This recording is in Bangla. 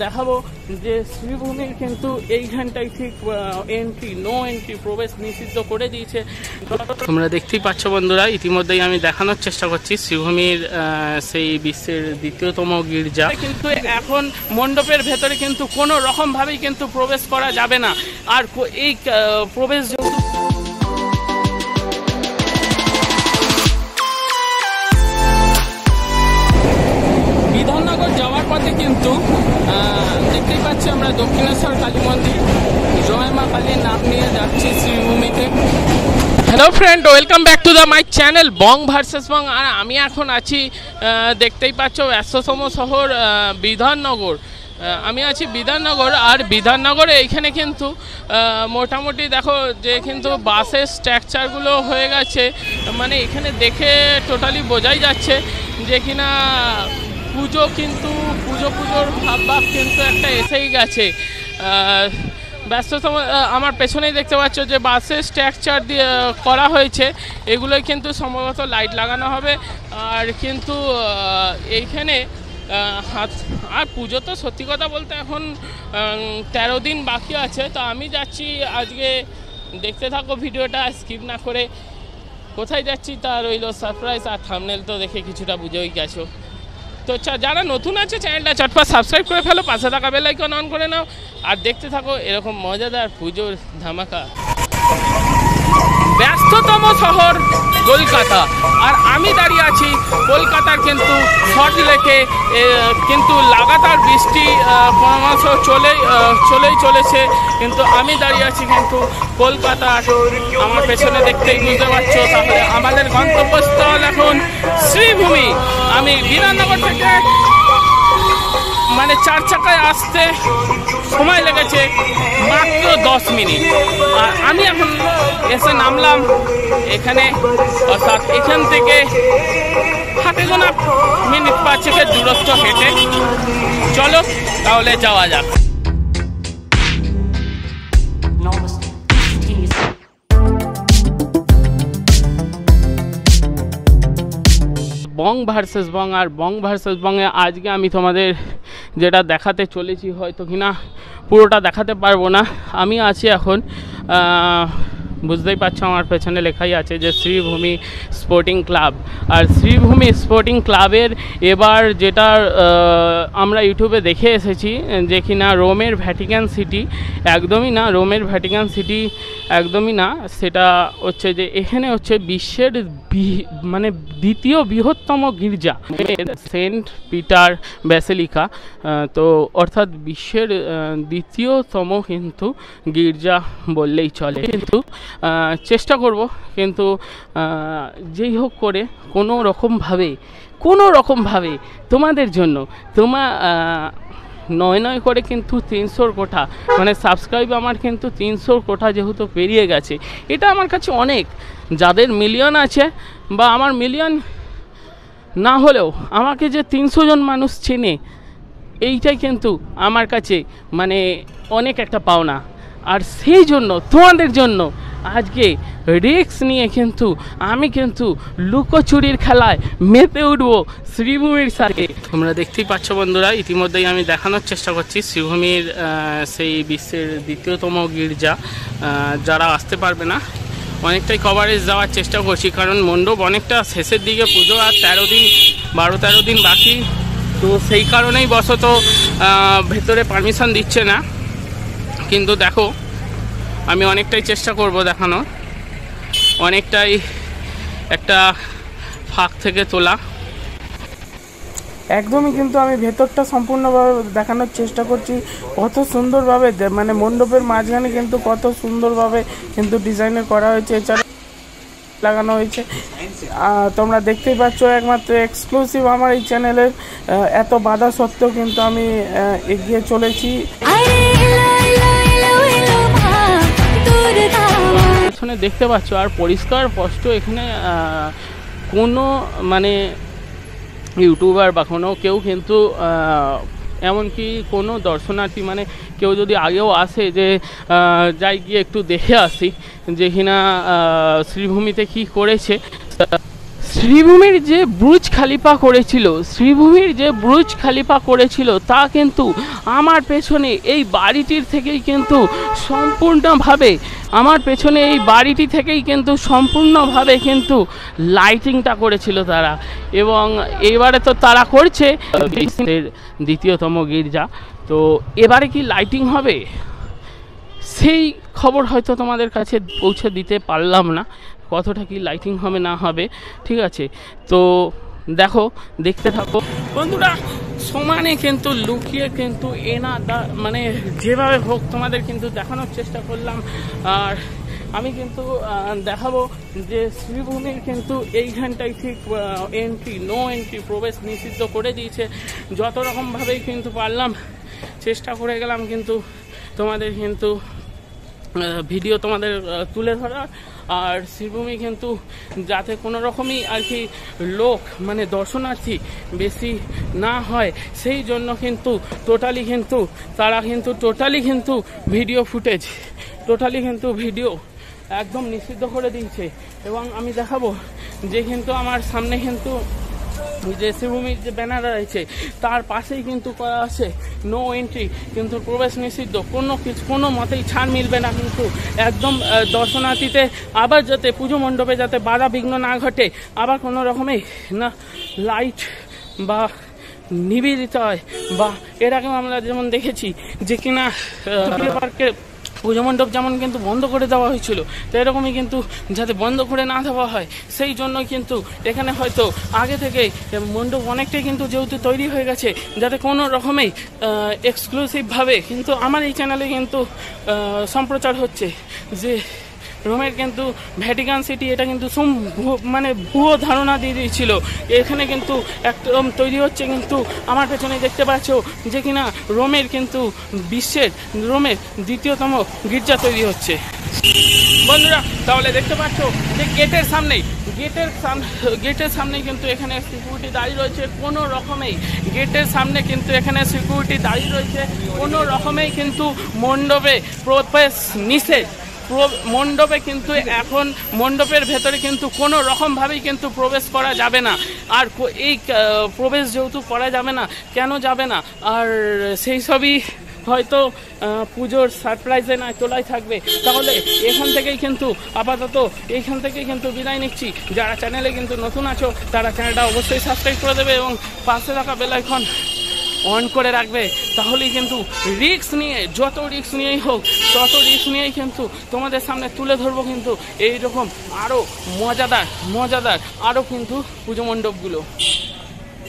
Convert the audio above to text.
দেখাবো যে শ্রীভূমির কিন্তু এইখানটাই ঠিক নো এন্ট্রি প্রবেশ নিষিদ্ধ করে দিয়েছে। তোমরা দেখতেই পাচ্ছ বন্ধুরা, ইতিমধ্যেই আমি দেখানোর চেষ্টা করছি শ্রীভূমির সেই বিশ্বের দ্বিতীয়তম গির্জা। কিন্তু এখন মণ্ডপের ভেতরে কিন্তু কোনো রকমভাবেই কিন্তু প্রবেশ করা যাবে না। আর এই প্রবেশ বিধাননগর যাওয়ার পথে কিন্তু দেখতেই পাচ্ছি আমরা দক্ষিণেশ্বর কালী মন্দির, জয় মা কালীর নাম নিয়ে যাচ্ছি শ্রীভূমিতে। Hello friend, welcome back to the my channel Bong versus Bong. আর আমি এখন আছি দেখতেই পাচ্ছ ব্যস্ততম শহর বিধাননগর। আমি আছি বিধাননগর, আর বিধাননগরে এইখানে কিন্তু মোটামুটি দেখো যে কিন্তু বাসের স্ট্রাকচারগুলো হয়ে গেছে, মানে এখানে দেখে টোটালি বোঝাই যাচ্ছে যে কিনা পুজোর ভাব কিন্তু একটা এসেই গেছে। ব্যস্ততম আমার পেছনেই দেখতে পাচ্ছ যে বাসের স্ট্রাকচার দিয়ে করা হয়েছে, এগুলোই কিন্তু সম্ভবত লাইট লাগানো হবে। আর কিন্তু এইখানে আর পুজো তো সত্যি কথা বলতে এখন 13 দিন বাকি আছে। তো আমি যাচ্ছি আজকে, দেখতে থাকো ভিডিওটা স্কিপ না করে। কোথায় যাচ্ছি তা রইল সারপ্রাইজ, আর থাম্বনেল তো দেখে কিছুটা বুঝেই গেছো। তো যারা নতুন আছে চ্যানেলটা চটপট সাবস্ক্রাইব করে ফেলো, পাশে থাকা বেল আইকন অন করে নাও, আর দেখতে থাকো এরকম মজাদার পুজোর ধামাকা। ব্যস্ততম শহর কলকাতা, আর আমি দাঁড়িয়ে আছি কলকাতার কিন্তু সল্ট লেকে। কিন্তু লাগাতার বৃষ্টি পরামর্শ চলেই চলেছে, কিন্তু আমি দাঁড়িয়ে আছি কিন্তু কলকাতার। আমার পেছনে দেখতেই বুঝতে পারছো, তাহলে আমাদের গন্তব্যস্থল এখন শ্রীভূমি। আমি বিধাননগর থেকে মানে 4 চাকায় আসতে সময় লেগেছে মাত্র 10 মিনিট, আর আমি এখন এসে নামলাম এখানে, অর্থাৎ এখান থেকে হাতে গোনা মিনিট 5 দূরত্ব হেঁটে। চলো তাহলে যাওয়া যাক। বং ভার্সেস বং, আর বং ভার্সেস বংয়ে আজকে আমি তোমাদের যেটা দেখাতে চলেছি হয়তো কিনা পুরোটা দেখাতে পারবো না। আমি আছি এখন বুঝতেই পারছো আমার পেছনে লেখাই আছে যে শ্রীভূমি স্পোর্টিং ক্লাব। আর শ্রীভূমি স্পোর্টিং ক্লাবের এবার যেটা আমরা ইউটিউবে দেখে এসেছি যে কিনা রোমের ভ্যাটিকান সিটি একদমই না, রোমের ভ্যাটিকান সিটি একদমই না, সেটা হচ্ছে যে এখানে হচ্ছে বিশ্বের মানে দ্বিতীয় বৃহত্তম গির্জা, সেন্ট পিটার ব্যাসিলিকা। তো অর্থাৎ বিশ্বের দ্বিতীয়তম কিন্তু গির্জা বললেই চলে। কিন্তু চেষ্টা করব কিন্তু যেই হোক করে কোনো রকমভাবে তোমাদের জন্য নয় করে কিন্তু 300 কোঠা মানে সাবস্ক্রাইব আমার কিন্তু 300 কোঠা যেহেতু পেরিয়ে গেছে, এটা আমার কাছে অনেক। যাদের মিলিয়ন আছে বা আমার মিলিয়ন না হলেও আমাকে যে 300 জন মানুষ চেনে, এইটাই কিন্তু আমার কাছে মানে অনেক একটা পাওনা। আর সেই জন্য তোমাদের জন্য আজকে রিস্ক নিয়ে কিন্তু আমি কিন্তু লুকোচুরির খেলায় মেতে উঠবো শ্রীভূমির সাথে। তোমরা দেখতেই পাচ্ছ বন্ধুরা, ইতিমধ্যেই আমি দেখানোর চেষ্টা করছি শ্রীভূমির সেই বিশ্বের দ্বিতীয়তম গির্জা। যারা আসতে পারবে না অনেকটাই কভারেজ দেওয়ার চেষ্টা করছি, কারণ মণ্ডপ অনেকটা শেষের দিকে, পুজো আর 12-13 দিন বাকি। তো সেই কারণেই বশত ভেতরে পারমিশন দিচ্ছে না। কিন্তু দেখো আমি অনেকটাই চেষ্টা করব দেখানোর, অনেকটাই একটা ফাঁক থেকে তোলা একদমই। কিন্তু আমি ভেতরটা সম্পূর্ণভাবে দেখানোর চেষ্টা করছি, কত সুন্দরভাবে মানে মণ্ডপের মাঝখানে কিন্তু কত সুন্দরভাবে কিন্তু ডিজাইনের করা হয়েছে, এছাড়া লাগানো হয়েছে। তোমরা দেখতেই পাচ্ছ একমাত্র এক্সক্লুসিভ আমার এই চ্যানেলের। এত বাধা সত্ত্বেও কিন্তু আমি এগিয়ে চলেছি। এখানে দেখতে পাচ্ছ আর পরিষ্কার স্পষ্ট, এখানে কোনো মানে ইউটিউবার বা কোনো কেউ কিন্তু এমনকি কোনো দর্শনার্থী মানে কেউ যদি আগেও আসে যে যাই গিয়ে একটু দেখে আসি যে কিনা শ্রীভূমিতে কী করেছে, শ্রীভূমির যে বুর্জ খলিফা করেছিল, শ্রীভূমির যে বুর্জ খলিফা করেছিল তা কিন্তু আমার পেছনে এই বাড়িটির থেকেই কিন্তু সম্পূর্ণভাবে, আমার পেছনে এই বাড়িটি থেকেই কিন্তু সম্পূর্ণভাবে কিন্তু লাইটিংটা করেছিল তারা। এবং এবারে তো তারা করছে দ্বিতীয়তম গির্জা, তো এবারে কি লাইটিং হবে সেই খবর হয়তো তোমাদের কাছে পৌঁছে দিতে পারলাম না, কতটা কি লাইটিং হবে না হবে। ঠিক আছে, তো দেখো, দেখতে থাকো বন্ধুরা। সমানে কিন্তু লুকিয়ে কিন্তু মানে যেভাবে হোক তোমাদের কিন্তু দেখানোর চেষ্টা করলাম। আর আমি কিন্তু দেখাবো যে শ্রীভূমির কিন্তু এইখানটাই ঠিক নো এন্ট্রি, প্রবেশ নিষিদ্ধ করে দিয়েছে। যত রকমভাবেই কিন্তু পারলাম চেষ্টা করে গেলাম কিন্তু তোমাদের কিন্তু ভিডিও তোমাদের তুলে ধরার। আর শ্রীভূমি কিন্তু যাতে কোনো রকমই আর কি লোক মানে দর্শনার্থী বেশি না হয় সেই জন্য কিন্তু তারা কিন্তু ভিডিও ফুটেজ ভিডিও একদম নিষিদ্ধ করে দিয়েছে। এবং আমি দেখাবো যে কিন্তু আমার সামনে কিন্তু যে শ্রীভূমির যে ব্যানার রয়েছে তার পাশেই কিন্তু করা আছে নো এন্ট্রি, কিন্তু প্রবেশ নিষিদ্ধ, কোনো মতেই ছাড় মিলবে না কিন্তু একদম দর্শনার্থীতে আবার যাতে পুজো মণ্ডপে যাতে বাধা বিঘ্ন না ঘটে, আবার কোনো রকমেই না লাইট বা নিবেদিত হয়। বা এর আগেও আমরা যেমন দেখেছি যে কিনা পার্কের পুজো মণ্ডপ যেমন কিন্তু বন্ধ করে দেওয়া হয়েছিল, তো এরকমই কিন্তু যাতে বন্ধ করে না দেওয়া হয় সেই জন্য কিন্তু এখানে হয়তো আগে থেকে মণ্ডপ অনেকটাই কিন্তু যেহেতু তৈরি হয়ে গেছে, যাতে কোনো রকমেই এক্সক্লুসিভভাবে কিন্তু আমার এই চ্যানেলে কিন্তু সম্প্রচার হচ্ছে যে রোমের কিন্তু ভ্যাটিকান সিটি, এটা কিন্তু মানে ভুয়ো ধারণা দিয়ে দিয়েছিল। এখানে কিন্তু একদম তৈরি হচ্ছে কিন্তু আমার পেছনে দেখতে পাচ্ছ যে কিনা রোমের দ্বিতীয়তম গির্জা তৈরি হচ্ছে বন্ধুরা। তাহলে দেখতে পাচ্ছ যে গেটের সামনে কিন্তু এখানে সিকিউরিটি দাঁড়িয়ে রয়েছে, কোনো রকমেই গেটের সামনে কিন্তু এখানে সিকিউরিটি দাঁড়িয়ে রয়েছে, কোনো রকমেই কিন্তু মণ্ডপে প্রবেশ নিষেধ। মণ্ডপে কিন্তু এখন মণ্ডপের ভেতরে কিন্তু কোনো রকমভাবেই কিন্তু প্রবেশ করা যাবে না। আর এই প্রবেশ যেহেতু করা যাবে না, কেন যাবে না, আর সেই সবই হয়তো পুজোর সারপ্রাইজে না তোলাই থাকবে। তাহলে এখান থেকেই কিন্তু আপাতত এইখান থেকেই কিন্তু বিদায় নিচ্ছি। যারা চ্যানেলে কিন্তু নতুন আছো তারা চ্যানেলটা অবশ্যই সাবস্ক্রাইব করে দেবে এবং পাশে থাকা বেল আইকন অন করে রাখবে। তাহলেই কিন্তু রিস্ক নিয়ে, যত রিস্ক নিয়েই হোক তত রিস্ক নিয়েই কিন্তু তোমাদের সামনে তুলে ধরবো কিন্তু এইরকম আরও মজাদার আরও কিন্তু পুজো মণ্ডপগুলো।